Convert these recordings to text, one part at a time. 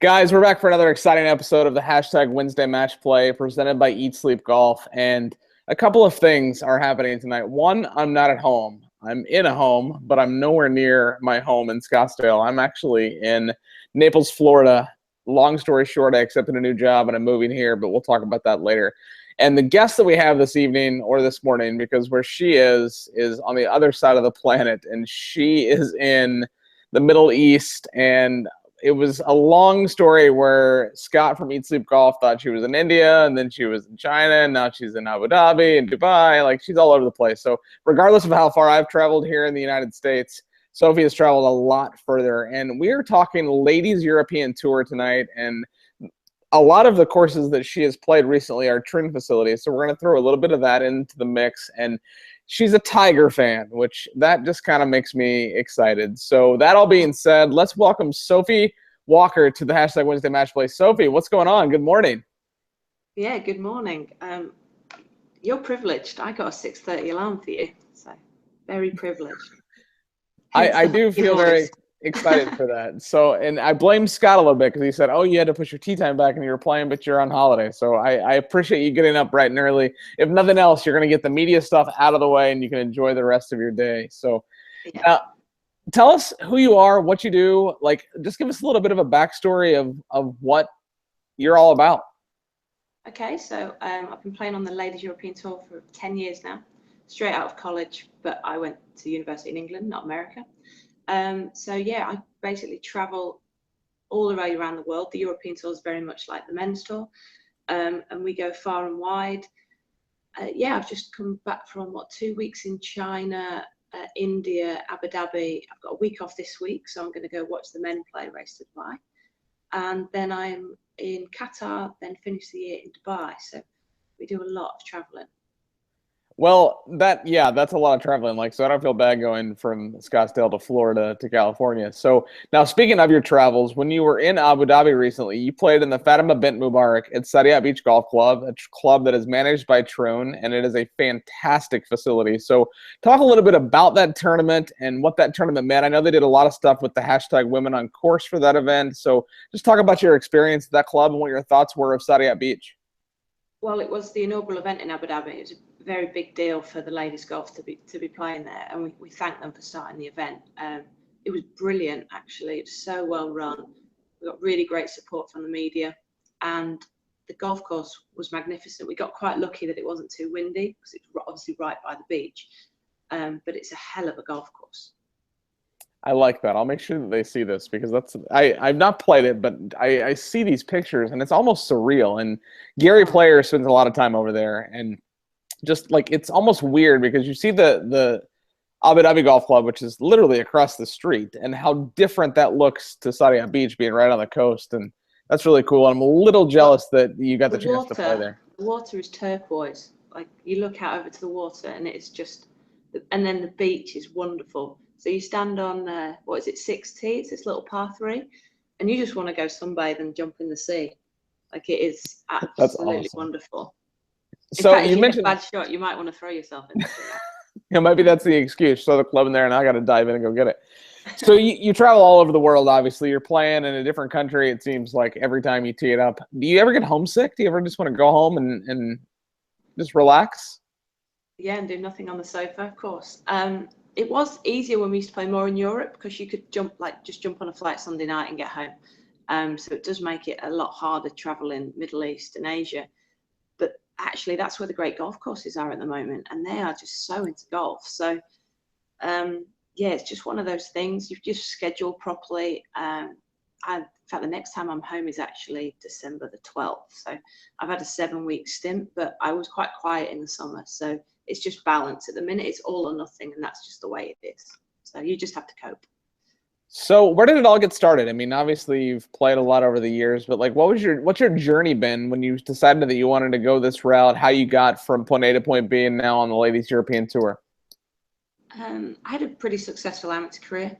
Guys, we're back for another exciting episode of the hashtag Wednesday Match Play presented by Eat Sleep Golf. And a couple of things are happening tonight. One, I'm not at home. I'm in a home, but I'm nowhere near my home in Scottsdale. I'm actually in Naples, Florida. Long story short, I accepted a new job and I'm moving here, but we'll talk about that later. And the guest that we have this evening or this morning, because where she is on the other side of the planet, and she is in the Middle East. And it was a long story where Scott from Eat Sleep Golf thought she was in India, and then she was in China, and now she's in Abu Dhabi and Dubai. Like, she's all over the place. So regardless of how far I've traveled here in the United States, Sophie has traveled a lot further. And we are talking Ladies European Tour tonight. And a lot of the courses that she has played recently are Trin facilities. So we're going to throw a little bit of that into the mix. And she's a Tiger fan, which that just kind of makes me excited. So that all being said, let's welcome Sophie Walker to the hashtag Wednesday Match Play. Sophie, what's going on? Good morning. Yeah, good morning. You're privileged. I got a 6:30 alarm for you, so very privileged. I do feel very excited for that. So, and I blame Scott a little bit because he said, oh, you had to push your tea time back and you were playing, but you're on holiday. So I appreciate you getting up bright and early. If nothing else, you're going to get the media stuff out of the way and you can enjoy the rest of your day. So Yeah. Tell us who you are, what you do. Like, just give us a little bit of a backstory of what you're all about. Okay, so I've been playing on the Ladies European Tour for 10 years now, straight out of college, but I went to university in England, not America. So yeah, I basically travel all the way around the world. The European Tour is very much like the men's tour, and we go far and wide. Yeah, I've just come back from 2 weeks in China, India, Abu Dhabi. I've got a week off this week, so I'm going to go watch the men play Race to Dubai. And then I'm in Qatar, then finish the year in Dubai. So we do a lot of traveling. Well, that's a lot of traveling. Like, so I don't feel bad going from Scottsdale to Florida to California. So now, speaking of your travels, when you were in Abu Dhabi recently, you played in the Fatima Bint Mubarak at Saadiyat Beach Golf Club, a club that is managed by Troon, and it is a fantastic facility. So talk a little bit about that tournament and what that tournament meant. I know they did a lot of stuff with the hashtag Women on Course for that event. So just talk about your experience at that club and what your thoughts were of Saadiyat Beach. Well, it was the inaugural event in Abu Dhabi. It was a very big deal for the ladies golf to be playing there, and we thank them for starting the event. It was brilliant, actually. It's so well run. We got really great support from the media, and the golf course was magnificent. We got quite lucky that it wasn't too windy because it's obviously right by the beach, but it's a hell of a golf course. I like that. I'll make sure that they see this because I've not played it, but I see these pictures and it's almost surreal. And Gary Player spends a lot of time over there, and just like it's almost weird because you see the Abu Dhabi Golf Club, which is literally across the street, and how different that looks to Saadiyat Beach being right on the coast, and that's really cool. I'm a little jealous that you got the chance to play there. The water is turquoise. Like, you look out over to the water and it's just, and then the beach is wonderful. So you stand on, 6 T? It's this little par 3, and you just want to go sunbathe and jump in the sea. Like, it is absolutely wonderful. In fact, you mentioned a bad shot, you might want to throw yourself in the sea. Yeah, maybe that's the excuse. Throw the club in there, and I got to dive in and go get it. So you travel all over the world, obviously. You're playing in a different country, it seems like, every time you tee it up. Do you ever get homesick? Do you ever just want to go home and just relax? Yeah, and do nothing on the sofa, of course. It was easier when we used to play more in Europe because you could just jump on a flight Sunday night and get home. So it does make it a lot harder traveling Middle East and Asia. But actually, that's where the great golf courses are at the moment, and they are just so into golf. So yeah, it's just one of those things. You've just scheduled properly. In fact, the next time I'm home is actually December the 12th. So I've had a 7-week stint, but I was quite quiet in the summer. So it's just balance. At the minute, it's all or nothing, and that's just the way it is. So you just have to cope. So where did it all get started? I mean, obviously you've played a lot over the years, but like, what's your journey been when you decided that you wanted to go this route? How you got from point A to point B, and now on the Ladies European Tour? I had a pretty successful amateur career.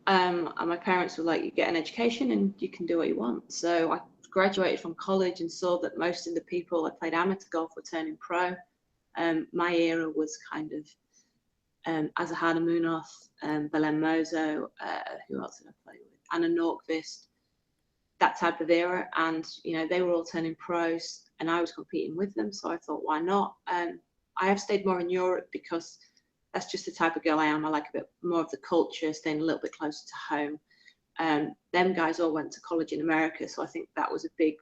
And my parents were like, you get an education and you can do what you want. So I graduated from college and saw that most of the people that played amateur golf were turning pro. My era was kind of Azahara Munoz, Belen Mozo, who else did I play with? Anna Norqvist. that type of era, and they were all turning pros, and I was competing with them. So I thought, why not? I have stayed more in Europe because that's just the type of girl I am. I like a bit more of the culture, staying a little bit closer to home. Them guys all went to college in America, so I think that was a big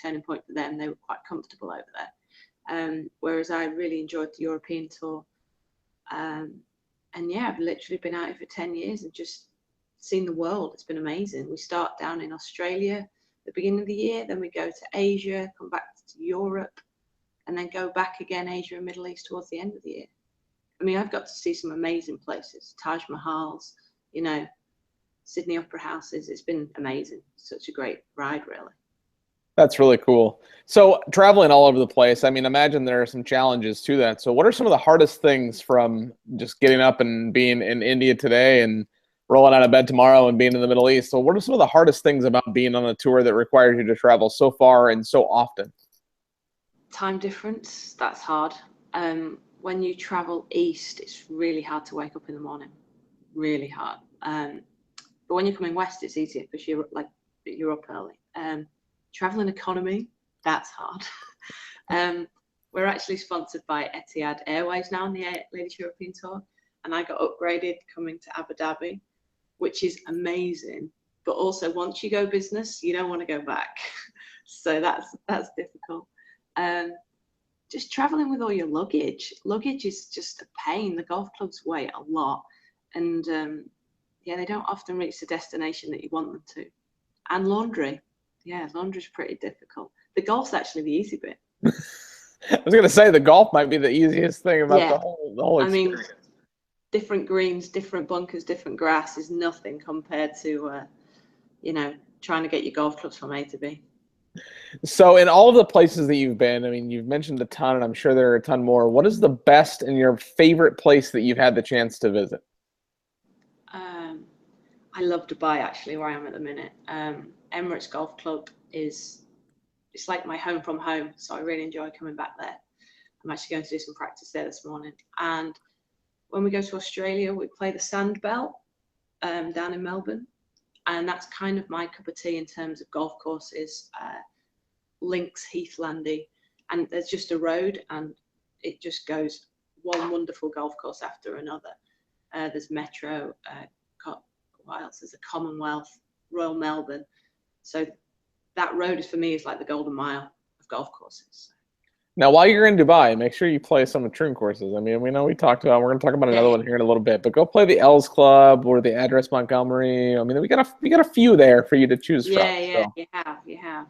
turning point for them. They were quite comfortable over there, whereas I really enjoyed the European tour. And yeah, I've literally been out here for 10 years and just seen the world. It's been amazing. We start down in Australia at the beginning of the year, then we go to Asia, come back to Europe, and then go back again, Asia and Middle East towards the end of the year. I mean, I've got to see some amazing places, Taj Mahals, Sydney Opera Houses. It's been amazing. Such a great ride, really. That's really cool. So traveling all over the place, I mean, imagine there are some challenges to that. So what are some of the hardest things from just getting up and being in India today and rolling out of bed tomorrow and being in the Middle East? So what are some of the hardest things about being on a tour that requires you to travel so far and so often? Time difference, that's hard. When you travel east, it's really hard to wake up in the morning. Really hard. But when you're coming west, it's easier because you're up early. Traveling economy, that's hard. We're actually sponsored by Etihad Airways now on the Ladies European Tour, and I got upgraded coming to Abu Dhabi, which is amazing. But also, once you go business, you don't want to go back. So that's difficult. Just traveling with all your luggage. Luggage is just a pain. The golf clubs weigh a lot, and they don't often reach the destination that you want them to. And laundry. Yeah, laundry's pretty difficult. The golf's actually the easy bit. I was going to say the golf might be the easiest thing about the whole experience. I mean, different greens, different bunkers, different grass is nothing compared to, trying to get your golf clubs from A to B. So in all of the places that you've been, I mean, you've mentioned a ton, and I'm sure there are a ton more. What is the best and your favorite place that you've had the chance to visit? I love Dubai, actually, where I am at the minute. Emirates Golf Club it's like my home from home, so I really enjoy coming back there. I'm actually going to do some practice there this morning. And when we go to Australia, we play the Sand Belt down in Melbourne, and that's kind of my cup of tea in terms of golf courses. Links, Heathlandy, and there's just a road, and it just goes one wonderful golf course after another. There's Metro, what else? There's a Commonwealth, Royal Melbourne. So that road for me is like the golden mile of golf courses. Now, while you're in Dubai, make sure you play some of Troon courses. I mean, we know we talked about. We're going to talk about another one here in a little bit, but go play the Els Club or the Address Montgomery. I mean, we got a few there for you to choose from. Yeah, so. You have.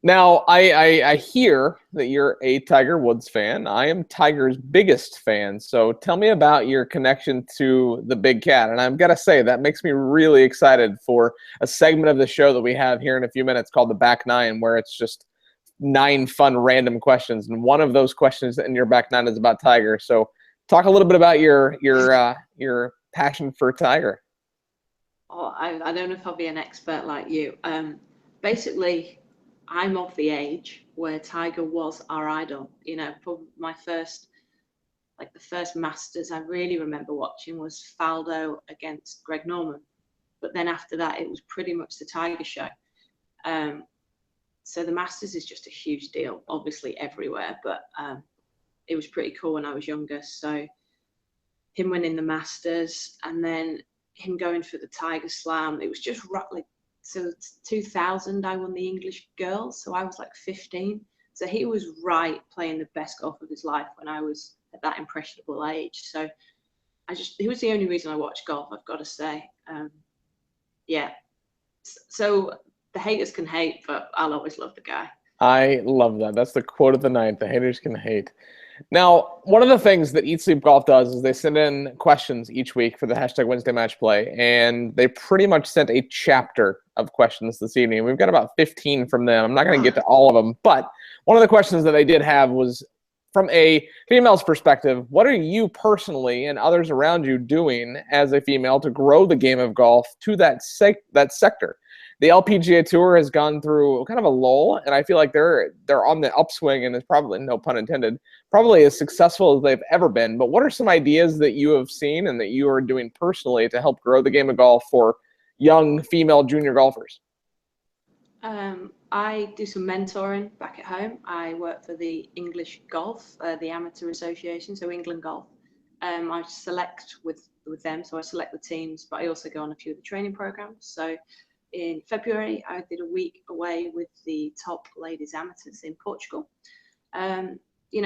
Now, I hear that you're a Tiger Woods fan. I am Tiger's biggest fan. So tell me about your connection to the big cat. And I've got to say, that makes me really excited for a segment of the show that we have here in a few minutes called The Back Nine, where it's just 9 fun random questions. And one of those questions in your back nine is about Tiger. So talk a little bit about your passion for Tiger. Oh, I don't know if I'll be an expert like you. Basically, I'm of the age where Tiger was our idol. Probably my first, the first Masters I really remember watching was Faldo against Greg Norman. But then after that, it was pretty much the Tiger show. So the Masters is just a huge deal, obviously everywhere, but it was pretty cool when I was younger. So him winning the Masters and then him going for the Tiger Slam, it was just so 2000, I won the English Girls, so I was 15. So he was right playing the best golf of his life when I was at that impressionable age. So he was the only reason I watched golf, I've got to say. So the haters can hate, but I'll always love the guy. I love that. That's the quote of the night. The haters can hate. Now, one of the things that Eat Sleep Golf does is they send in questions each week for the hashtag Wednesday Match Play, and they pretty much sent a chapter of questions this evening. We've got about 15 from them. I'm not going to get to all of them, but one of the questions that they did have was, from a female's perspective, what are you personally and others around you doing as a female to grow the game of golf to that sector? The LPGA Tour has gone through kind of a lull, and I feel like they're on the upswing, and it's probably, no pun intended, probably as successful as they've ever been. But what are some ideas that you have seen and that you are doing personally to help grow the game of golf for young female junior golfers? I do some mentoring back at home. I work for the English Golf, the Amateur Association, so England Golf. I select with them, so I select the teams, but I also go on a few of the training programs. So in February, I did a week away with the top ladies amateurs in Portugal.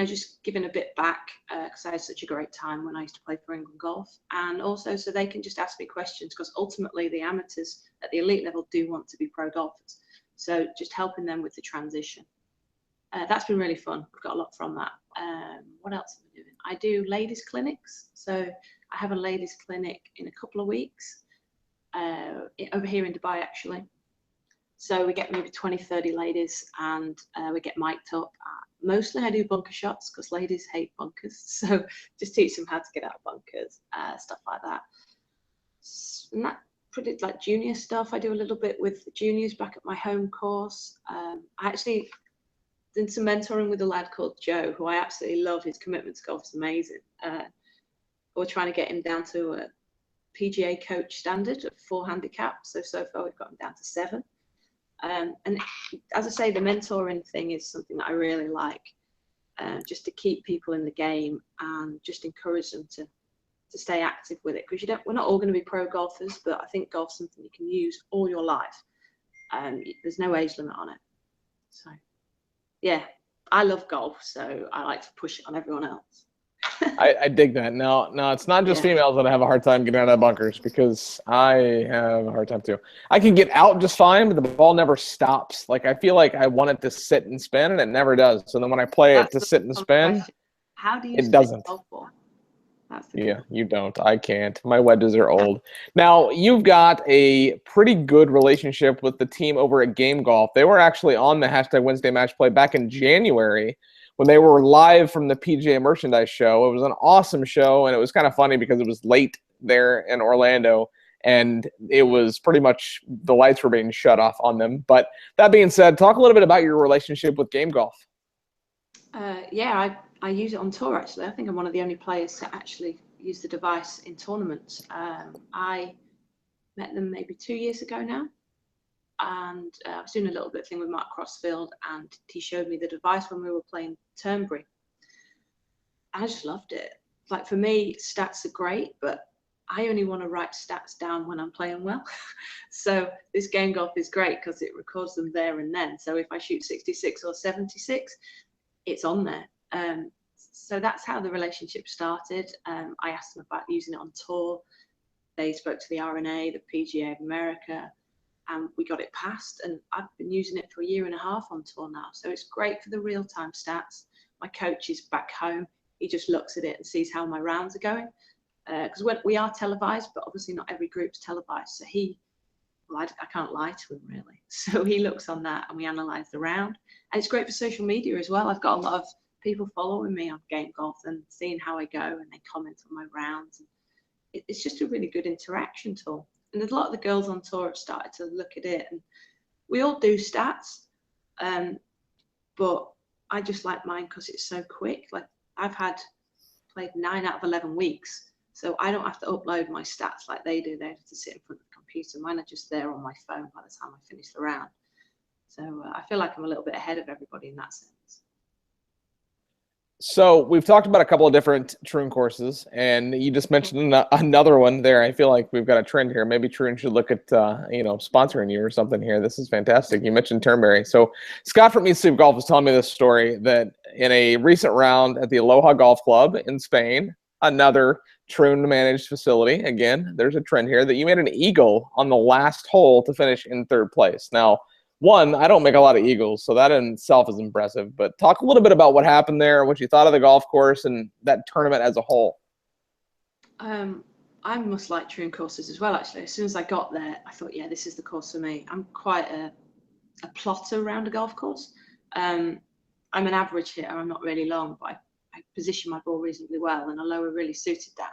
Just giving a bit back because I had such a great time when I used to play for England Golf, and also so they can just ask me questions, because ultimately the amateurs at the elite level do want to be pro golfers. So just helping them with the transition. That's been really fun. I've got a lot from that. What else am I doing? I do ladies clinics. So I have a ladies clinic in a couple of weeks over here in Dubai, actually. So we get maybe 20, 30 ladies, and we get mic'd up. Mostly I do bunker shots because ladies hate bunkers. So just teach them how to get out of bunkers, stuff like that. And that pretty like junior stuff. I do a little bit with the juniors back at my home course. I actually did some mentoring with a lad called Joe, who I absolutely love. His commitment to golf is amazing. We're trying to get him down to a PGA coach standard of 4 handicaps. So far we've got him down to 7. And as I say, the mentoring thing is something that I really like, just to keep people in the game and just encourage them to stay active with it, because we're not all going to be pro golfers, but I think golf's something you can use all your life. There's no age limit on it. So yeah, I love golf, so I like to push it on everyone else. I dig that. No, it's not just females that have a hard time getting out of bunkers, because I have a hard time too. I can get out just fine, but the ball never stops. Like, I feel like I want it to sit and spin, and it never does. So then when I play it to sit and spin, how do you it doesn't. Golf ball? Yeah, you don't. I can't. My wedges are old. Now, you've got a pretty good relationship with the team over at Game Golf. They were actually on the hashtag Wednesday Match Play back in January when they were live from the PGA Merchandise Show. It was an awesome show, and it was kind of funny because it was late there in Orlando, and it was pretty much the lights were being shut off on them. But that being said, talk a little bit about your relationship with Game Golf. I use it on tour, actually. I think I'm one of the only players to actually use the device in tournaments. I met them maybe 2 years ago now, and I was doing a little bit of thing with Mark Crossfield, and he showed me the device when we were playing Turnberry. I just loved it. Like, for me, stats are great, but I only want to write stats down when I'm playing well. So this Game Golf is great because it records them there and then. So if I shoot 66 or 76, it's on there. So that's how the relationship started. I asked them about using it on tour. They spoke to the RNA, the PGA of America, and we got it passed. And I've been using it for a year and a half on tour now. So it's great for the real-time stats. My coach is back home. He just looks at it and sees how my rounds are going. Because we are televised, but obviously not every group's televised. So I can't lie to him, really. So he looks on that, and we analyse the round. And it's great for social media as well. I've got a lot of people following me on Game Golf and seeing how I go, and they comment on my rounds. And it's just a really good interaction tool. And there's a lot of the girls on tour have started to look at it, and we all do stats, but I just like mine because it's so quick. Like, I've played 9 out of 11 weeks, so I don't have to upload my stats like they do. They have to sit in front of the computer. Mine are just there on my phone by the time I finish the round. So I feel like I'm a little bit ahead of everybody in that sense. So we've talked about a couple of different Troon courses, and you just mentioned another one there. I feel like we've got a trend here. Maybe Troon should look at sponsoring you or something here. This is fantastic. You mentioned Turnberry. So Scott from Eat Sleep Golf was telling me this story that in a recent round at the Aloha Golf Club in Spain, another Troon managed facility. Again, there's a trend here that you made an eagle on the last hole to finish in 3rd place. Now, one, I don't make a lot of eagles, so that in itself is impressive. But talk a little bit about what happened there, what you thought of the golf course and that tournament as a whole. I must like Troon courses as well, actually. As soon as I got there, I thought, yeah, this is the course for me. I'm quite a plotter around a golf course. I'm an average hitter. I'm not really long, but I position my ball reasonably well, and Aloha really suited that.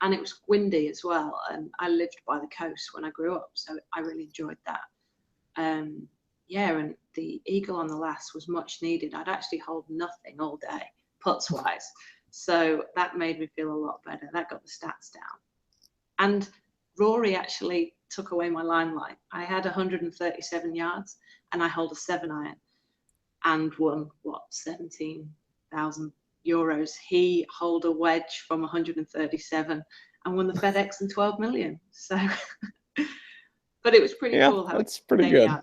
And it was windy as well, and I lived by the coast when I grew up, so I really enjoyed that. And the eagle on the last was much needed. I'd actually hold nothing all day, putts wise. So that made me feel a lot better. That got the stats down. And Rory actually took away my limelight. I had 137 yards and I hold a 7-iron and won, what, 17,000 euros. He hold a wedge from 137 and won the FedEx and 12 million. So, but it was pretty cool. That's pretty good. So.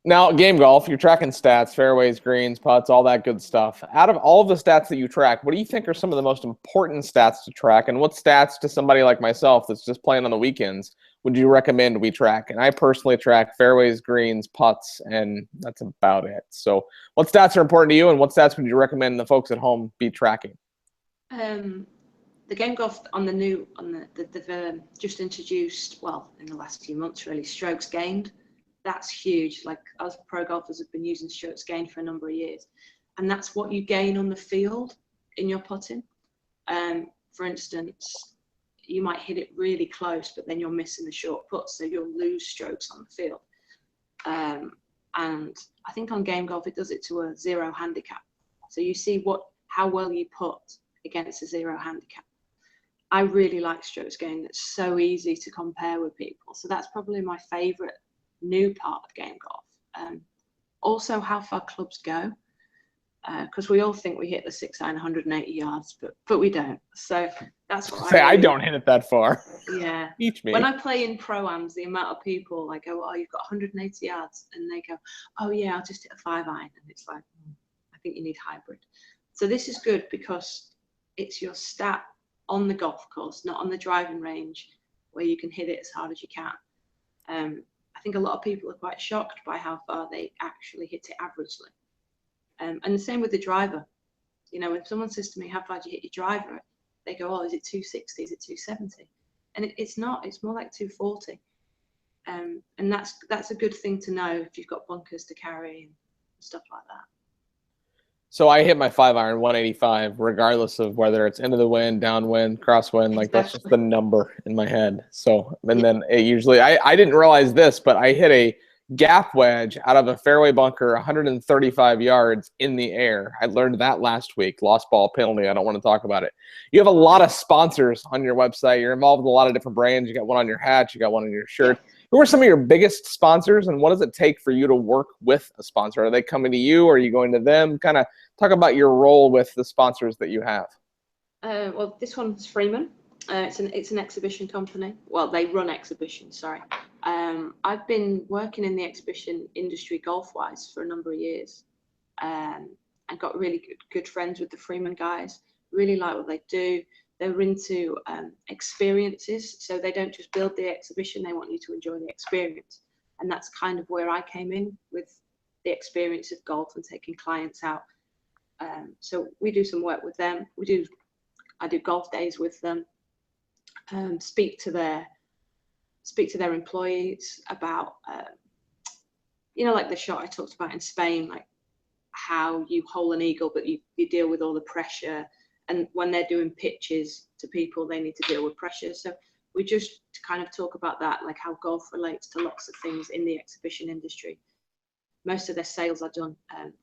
Now, game golf, you're tracking stats, fairways, greens, putts, all that good stuff. Out of all of the stats that you track, what do you think are some of the most important stats to track? And what stats to somebody like myself that's just playing on the weekends would you recommend we track? And I personally track fairways, greens, putts, and that's about it. So what stats are important to you, and what stats would you recommend the folks at home be tracking? The game golf on the just introduced, well, in the last few months really, strokes gained. That's huge. Like, us pro golfers have been using strokes gained for a number of years, and that's what you gain on the field in your putting. For instance, you might hit it really close, but then you're missing the short put, so you'll lose strokes on the field. And I think on game golf it does it to a 0 handicap, so you see how well you put against a 0 handicap. I really like strokes gained. It's so easy to compare with people, so that's probably my favorite new part of game golf. Also how far clubs go, because we all think we hit the 6-iron 180 yards, but we don't. So that's what I don't hit it that far. Yeah. Teach me. When I play in pro-ams, the amount of people, I go, oh, you've got 180 yards, and they go, oh yeah, I'll just hit a 5-iron, and it's like, I think you need hybrid. So this is good because it's your stat on the golf course, not on the driving range, where you can hit it as hard as you can. I think a lot of people are quite shocked by how far they actually hit it averagely. And the same with the driver. You know, when someone says to me, how far do you hit your driver? They go, oh, is it 260? Is it 270? And it's not, it's more like 240. And that's a good thing to know if you've got bunkers to carry and stuff like that. So I hit my 5-iron 185, regardless of whether it's into the wind, downwind, crosswind. Like, that's just the number in my head. So, and then it usually, I didn't realize this, but I hit a gap wedge out of a fairway bunker 135 yards in the air. I learned that last week. Lost ball penalty. I don't want to talk about it. You have a lot of sponsors on your website. You're involved with a lot of different brands. You got one on your hat. You got one on your shirt. Who are some of your biggest sponsors, and what does it take for you to work with a sponsor? Are they coming to you, or are you going to them? Kind of talk about your role with the sponsors that you have. Well, this one's Freeman. It's an exhibition company. Well, they run exhibitions, sorry. I've been working in the exhibition industry golf-wise for a number of years, and got really good friends with the Freeman guys. Really like what they do. They're into experiences, so they don't just build the exhibition, they want you to enjoy the experience. And that's kind of where I came in, with the experience of golf and taking clients out. So we do some work with them. I do golf days with them, speak to their employees about, like the shot I talked about in Spain, like how you hole an eagle, but you deal with all the pressure. And when they're doing pitches to people, they need to deal with pressure. So we just kind of talk about that, like how golf relates to lots of things in the exhibition industry. Most of their sales are done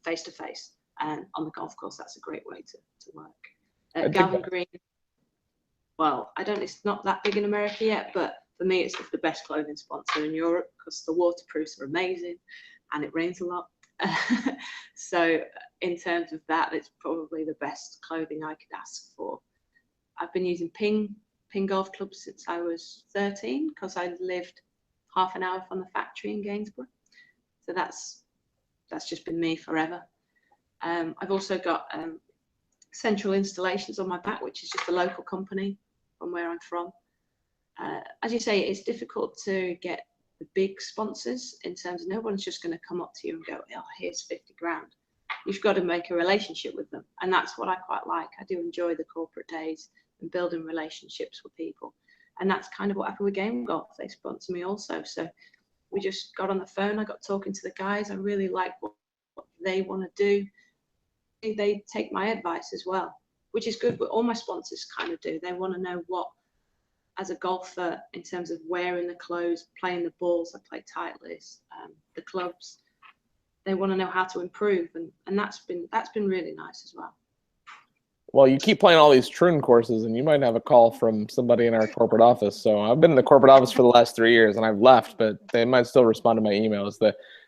face-to-face, and on the golf course, that's a great way to work. Galvin Green, well, it's not that big in America yet, but for me, it's the best clothing sponsor in Europe because the waterproofs are amazing and it rains a lot. So in terms of that, it's probably the best clothing I could ask for. I've been using Ping Golf Club since I was 13 because I lived half an hour from the factory in Gainsborough. So that's just been me forever. I've also got Central Installations on my back, which is just a local company from where I'm from. As you say, it's difficult to get the big sponsors in terms of no one's just going to come up to you and go, oh, here's 50 grand. You've got to make a relationship with them. And that's what I quite like. I do enjoy the corporate days and building relationships with people. And that's kind of what happened with Game Golf. They sponsor me also. So we just got on the phone. I got talking to the guys. I really like what they want to do. They take my advice as well, which is good. But all my sponsors kind of do. They want to know what, as a golfer, in terms of wearing the clothes, playing the balls, I play Titleist, the clubs. They want to know how to improve, and that's been really nice as well. Well, you keep playing all these Troon courses, and you might have a call from somebody in our corporate office. So I've been in the corporate office for the last 3 years, and I've left, but they might still respond to my emails.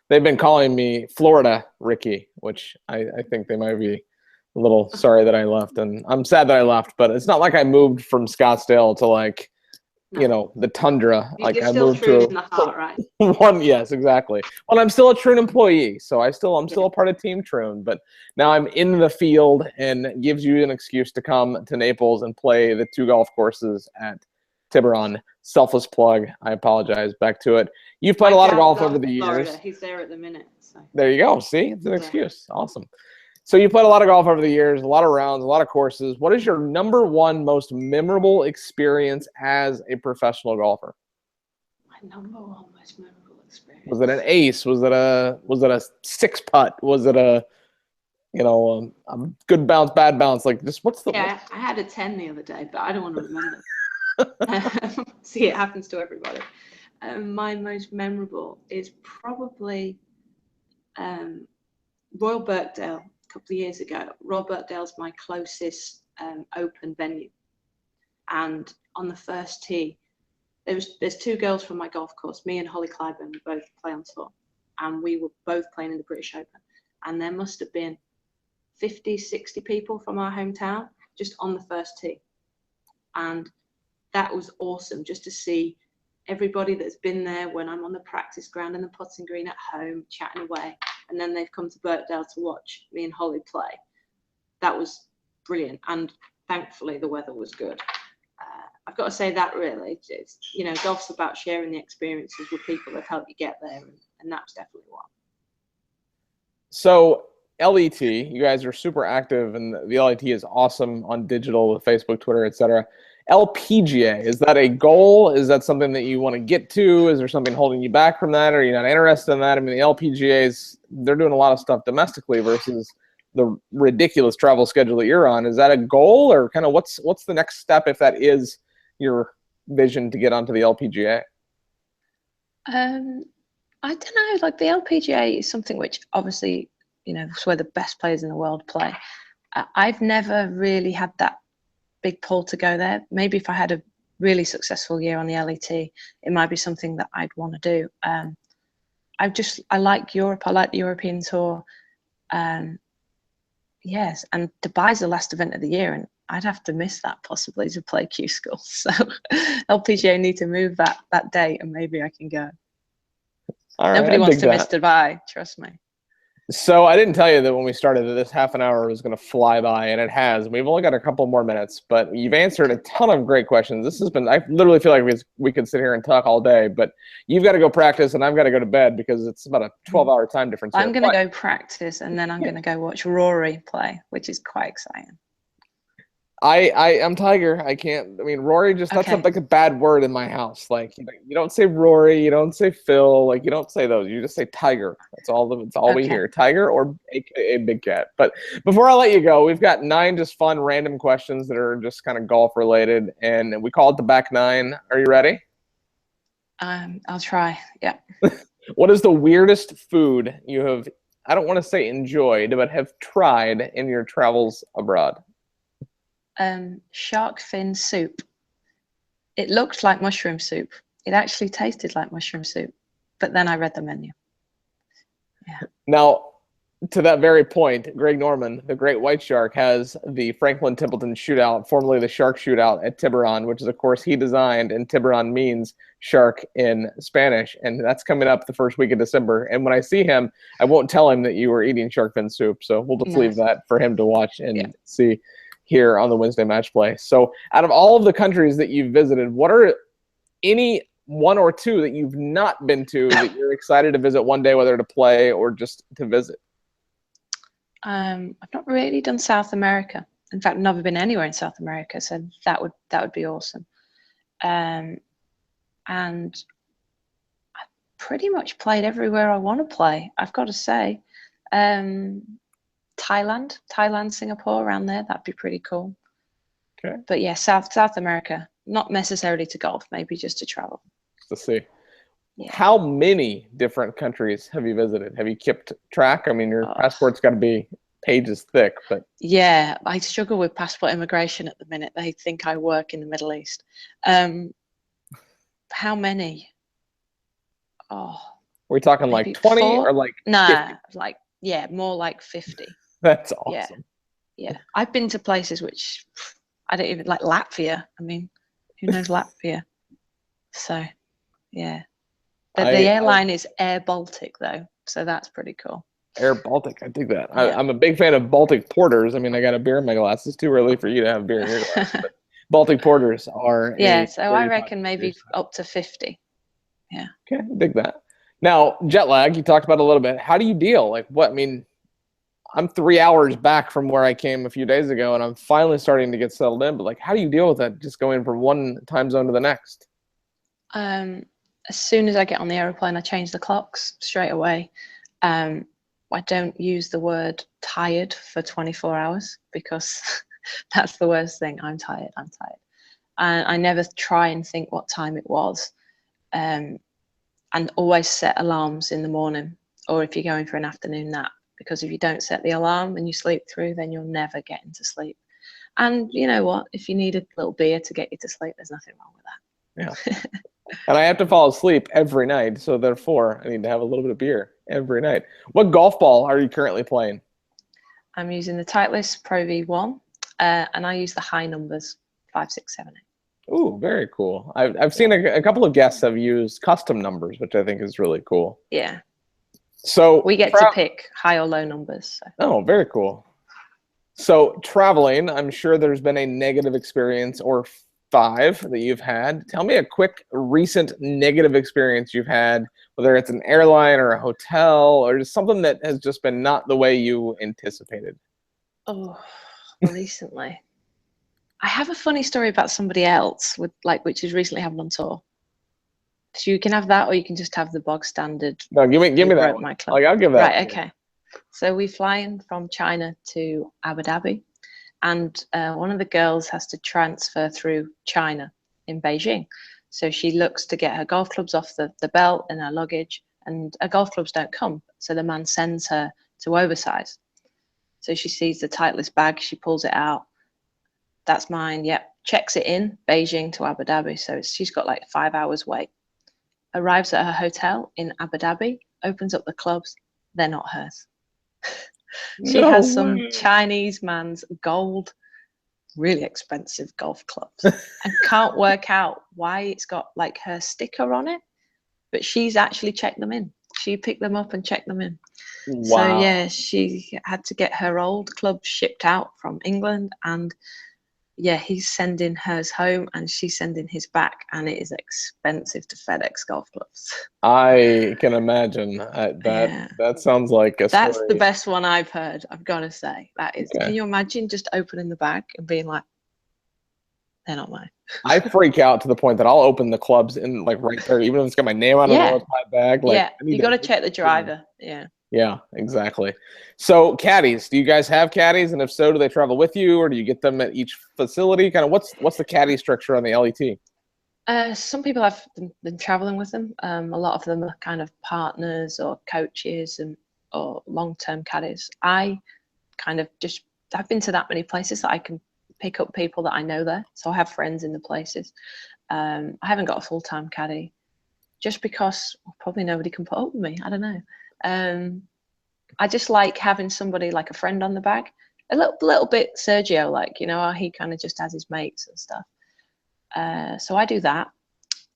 They've been calling me Florida Ricky, which I think they might be a little sorry that I left, and I'm sad that I left. But it's not like I moved from Scottsdale to like the tundra. You're Like I still moved Troon to in the heart, right? one. Yes, exactly. Well, I'm still a Troon employee, so I'm still a part of Team Troon. But now I'm in the field, and it gives you an excuse to come to Naples and play the 2 golf courses at Tiburon. Selfless plug. I apologize. Back to it. You've played a lot of golf over the years. Florida. He's there at the minute. So. There you go. See, it's an excuse. Awesome. So you played a lot of golf over the years, a lot of rounds, a lot of courses. What is your number one most memorable experience as a professional golfer? My number one most memorable experience. Was it an ace? Was it a 6 putt? Was it a good bounce, bad bounce? Like just what's the? Yeah, I had a 10 the other day, but I don't want to remember. See, it happens to everybody. My most memorable is probably Royal Birkdale. Couple of years ago. Royal Birkdale's my closest open venue, and on the first tee there's 2 girls from my golf course, me and Holly Clyburn. We both play on tour, and we were both playing in the British Open, and there must have been 50-60 people from our hometown just on the first tee, and that was awesome just to see everybody that's been there when I'm on the practice ground and the putting green at home chatting away, and then they've come to Birkdale to watch me and Holly play. That was brilliant, and thankfully the weather was good. I've got to say that really, it's, golf's about sharing the experiences with people that help you get there, and that's definitely one. So LET, you guys are super active, and the LET is awesome on digital with Facebook, Twitter, etc. LPGA, is that a goal? Is that something that you want to get to? Is there something holding you back from that? Are you not interested in that? I mean, the LPGA's, they're doing a lot of stuff domestically versus the ridiculous travel schedule that you're on. Is that a goal, or kind of what's the next step if that is your vision to get onto the LPGA? I don't know. Like the LPGA is something which obviously, it's where the best players in the world play. I've never really had that big pull to go there. Maybe if I had a really successful year on the LET, it might be something that I'd want to do. I like Europe. I like the European tour. Yes, and Dubai's the last event of the year, and I'd have to miss that possibly to play Q School. So LPGA need to move that date, and maybe I can go. All right, nobody wants to miss Dubai, trust me. So I didn't tell you that when we started that this half an hour was going to fly by, and it has. We've only got a couple more minutes, but you've answered a ton of great questions. This has been, I literally feel like we could sit here and talk all day, but you've got to go practice, and I've got to go to bed because it's about a 12-hour time difference. I'm going to go practice, and then I'm going to go watch Rory play, which is quite exciting. I'm Tiger. I can't. I mean, Rory that's like a bad word in my house. Like you don't say Rory, you don't say Phil, like you don't say those. You just say Tiger. That's all we hear. Tiger or AKA Big Cat. But before I let you go, we've got 9 just fun random questions that are just kind of golf related, and we call it the back 9. Are you ready? I'll try. Yeah. What is the weirdest food you have? I don't want to say enjoyed, but have tried in your travels abroad? Shark fin soup. It looked like mushroom soup. It actually tasted like mushroom soup, but then I read the menu. Yeah. Now, to that very point, Greg Norman, the great white shark, has the Franklin Templeton Shootout, formerly the Shark Shootout at Tiburon, which is a course he designed, and Tiburon means shark in Spanish, and that's coming up the first week of December. And when I see him, I won't tell him that you were eating shark fin soup, so we'll just leave that for him to watch and see here on the Wednesday Match Play. So out of all of the countries that you've visited, what are any 1 or 2 that you've not been to that you're excited to visit one day, whether to play or just to visit? I've not really done South America. In fact, I've never been anywhere in South America, so that would be awesome. And I've pretty much played everywhere I want to play, I've got to say. Thailand, Singapore, around there, that'd be pretty cool. Okay. But yeah, South America, not necessarily to golf, maybe just to travel. To see. Yeah. How many different countries have you visited? Have you kept track? I mean, your passport's got to be pages thick, but Yeah, I struggle with passport immigration at the minute. They think I work in the Middle East. How many? Oh, we're talking like maybe 20 4? or like 50? Nah, like, yeah, more like 50. That's Yeah, awesome. yeah. I've been to places which I don't even like Latvia. I mean, who knows Latvia? So, yeah. But the airline is Air Baltic, though, so that's pretty cool. Air Baltic, I dig that. Yeah. I'm a big fan of Baltic porters. I mean, I got a beer in my glass. It's too early for you to have beer in your glass. But Baltic porters are Yeah, so I very reckon popular maybe beer style. up to 50. Yeah. Okay, dig that. Now, jet lag, you talked about a little bit. How do you deal? Like, what? I mean, I'm 3 hours back from where I came a few days ago, and I'm finally starting to get settled in. But like, how do you deal with that? Just going from one time zone to the next? As soon as I get on the aeroplane, I change the clocks straight away. I don't use the word tired for 24 hours because that's the worst thing. I'm tired. And I never try and think what time it was. And always set alarms in the morning, or if you're going for an afternoon nap, because if you don't set the alarm and you sleep through, then you'll never get into sleep. And you know what? If you need a little beer to get you to sleep, there's nothing wrong with that. Yeah. And I have to fall asleep every night, so therefore I need to have a little bit of beer every night. What golf ball are you currently playing? I'm using the Titleist Pro V1, and I use the high numbers, 5, 6, 7, 8. Ooh, very cool. I've seen a couple of guests have used custom numbers, which I think is really cool. Yeah. So we get to pick high or low numbers. So. Oh, very cool. So traveling, I'm sure there's been a negative experience or 5 that you've had. Tell me a quick recent negative experience you've had, whether it's an airline or a hotel or just something that has just been not the way you anticipated. Oh, recently. I have a funny story about somebody else which has recently happened on tour. So you can have that, or you can just have the bog standard. No, give me that one. Like, I'll give that. Right, okay. So we fly in from China to Abu Dhabi, and one of the girls has to transfer through China in Beijing. So she looks to get her golf clubs off the belt and her luggage, and her golf clubs don't come. So the man sends her to oversize. So she sees the Titleist bag, she pulls it out. That's mine, yep. Checks it in, Beijing to Abu Dhabi. So she's got like 5 hours wait. Arrives at her hotel in Abu Dhabi, opens up the clubs, they're not hers. She has some Chinese man's gold, really expensive golf clubs and can't work out why it's got like her sticker on it, but she's actually checked them in. She picked them up and checked them in. Wow. So yeah, she had to get her old club shipped out from England, and yeah, he's sending hers home and she's sending his back, and it is expensive to FedEx golf clubs. I can imagine. That sounds like a That's story. the best one I've heard, I've got to say. That is, okay. Can you imagine just opening the bag and being like, they're not mine? I freak out to the point that I'll open the clubs in like right there, even if it's got my name on it or my bag. Like, yeah, you got to check the driver. Yeah. Yeah, exactly. So caddies, do you guys have caddies? And if so, do they travel with you, or do you get them at each facility? Kind of what's the caddy structure on the LET? Some people have been traveling with them. A lot of them are kind of partners or coaches or long-term caddies. I've been to that many places that I can pick up people that I know there. So I have friends in the places. I haven't got a full-time caddy just because probably nobody can put up with me. I don't know. I just like having somebody like a friend on the bag, a little bit Sergio, like, you know, he kind of just has his mates and stuff. So I do that,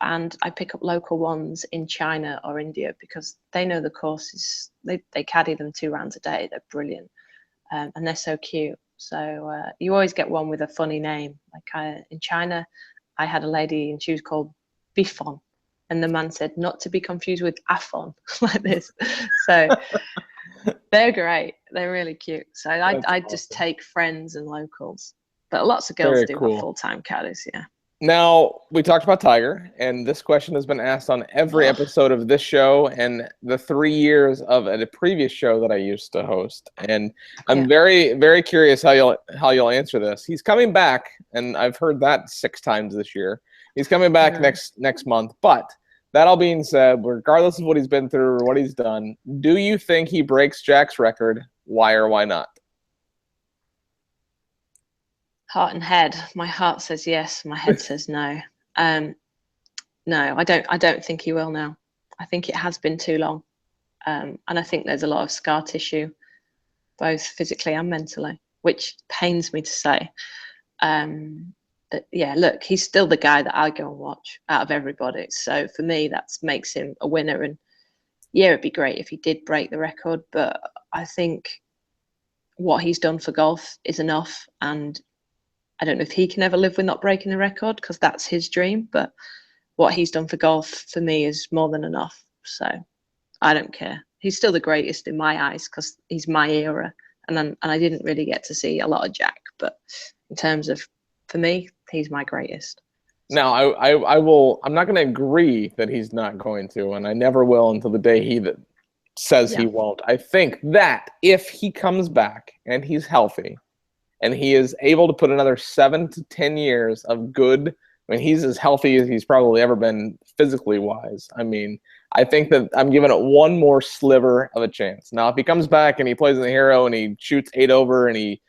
and I pick up local ones in China or India because they know the courses. They caddy them 2 rounds a day. They're brilliant, and they're so cute. So you always get one with a funny name. Like in China, I had a lady and she was called Bifon. And the man said, not to be confused with Afon, like this. So they're great. They're really cute. So I just take friends and locals. But lots of girls do have full-time caddies, yeah. Now, we talked about Tiger, and this question has been asked on every episode of this show and the 3 years of a previous show that I used to host. And I'm very, very curious how you'll answer this. He's coming back, and I've heard that 6 times this year. He's coming back next month. But that all being said, regardless of what he's been through or what he's done, do you think he breaks Jack's record? Why or why not? Heart and head. My heart says yes. My head says no. No, I don't think he will now. I think it has been too long. And I think there's a lot of scar tissue, both physically and mentally, which pains me to say. But yeah, look, he's still the guy that I go and watch out of everybody. So for me, that makes him a winner. And yeah, it'd be great if he did break the record, but I think what he's done for golf is enough. And I don't know if he can ever live with not breaking the record, because that's his dream. But what he's done for golf for me is more than enough. So I don't care. He's still the greatest in my eyes because he's my era. And I didn't really get to see a lot of Jack. But in terms of, for me, he's my greatest. Now, I will. I'm not going to agree that he's not going to, and I never will until the day he says he won't. I think that if he comes back and he's healthy, and he is able to put another 7 to 10 years of good. I mean, he's as healthy as he's probably ever been physically wise. I mean, I think that I'm giving it one more sliver of a chance. Now, if he comes back and he plays in the hero and he shoots 8 over and he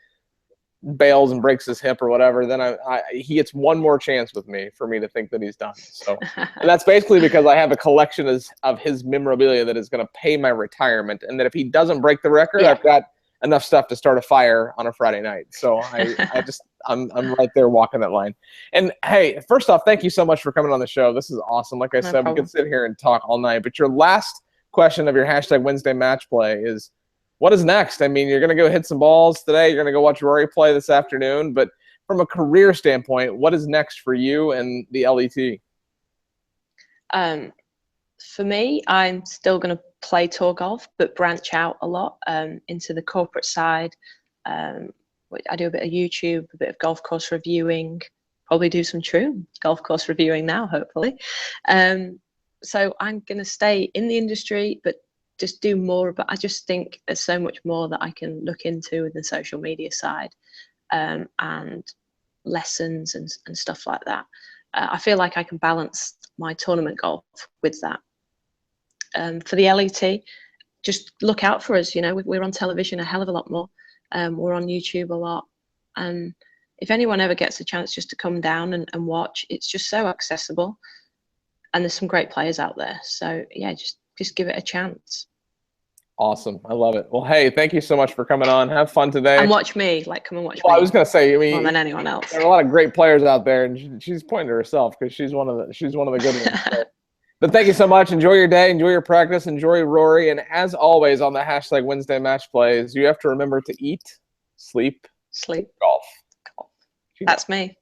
bails and breaks his hip or whatever, then he gets one more chance with me for me to think that he's done. So and that's basically because I have a collection of his memorabilia that is going to pay my retirement, and that if he doesn't break the record, I've got enough stuff to start a fire on a Friday night. So I'm right there walking that line. And hey, first off, thank you so much for coming on the show. This is awesome. Like I said, we could sit here and talk all night, but your last question of your hashtag Wednesday match play is, what is next? I mean, you're going to go hit some balls today. You're going to go watch Rory play this afternoon. But from a career standpoint, what is next for you and the LET? For me, I'm still going to play tour golf, but branch out a lot into the corporate side. I do a bit of YouTube, a bit of golf course reviewing, probably do some true golf course reviewing now, hopefully. So I'm going to stay in the industry, but just do more. But I just think there's so much more that I can look into in the social media side, and lessons and stuff like that. I feel like I can balance my tournament golf with that. For the LET, just look out for us. You know, we're on television a hell of a lot more. We're on YouTube a lot. And if anyone ever gets a chance just to come down and watch, it's just so accessible. And there's some great players out there. So yeah, just give it a chance. Awesome. I love it. Well, hey, thank you so much for coming on. Have fun today. And watch me. Like, come and watch me. I was going to say, I mean, more than anyone else. There are a lot of great players out there, and she's pointing to herself because she's one of the good ones. So. But thank you so much. Enjoy your day. Enjoy your practice. Enjoy Rory. And as always, on the hashtag Wednesday match plays, you have to remember to eat, sleep, golf. That's me.